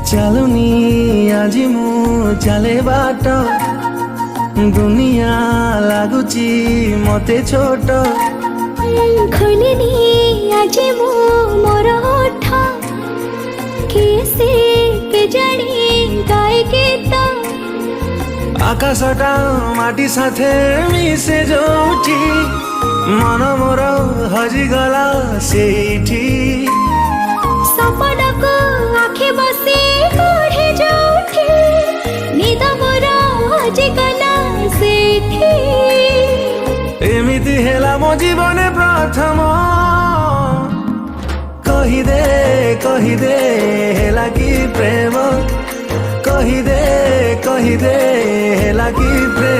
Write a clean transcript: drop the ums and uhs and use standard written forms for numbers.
ଚାଲୁନି ଆଜି ମୁଁ ଚାଲେ ବାଟ, ଦୁନିଆ ଲାଗୁଛି ମତେ ଛୋଟ। ଖୋଲିନି ଆଜି ମୁଁ ମୋର ଓଠ, କିଏ ସେ କେଜାଣି ଗାଏ ଗୀତ। ଆକାଶଟା ମାଟି ସାଥେ ମିଶେ ଯୋଉଠି, ମନ ମୋର ହଜିଗଲା ସେଇଠି। ସପନକୁ ଆଖି ବସି ପଢ଼େ ଯୋଉଠି, ନିଦ ମୋର ହଜିଗଲା ସେଇଠି। ଏମିତି ହେଲା ମୋ ଜୀବନେ ପ୍ରଥମ, କହିଦେ କହିଦେ ହେଲା କି ପ୍ରେମ, କହିଦେ କହିଦେ ହେଲା କି ପ୍ରେମ।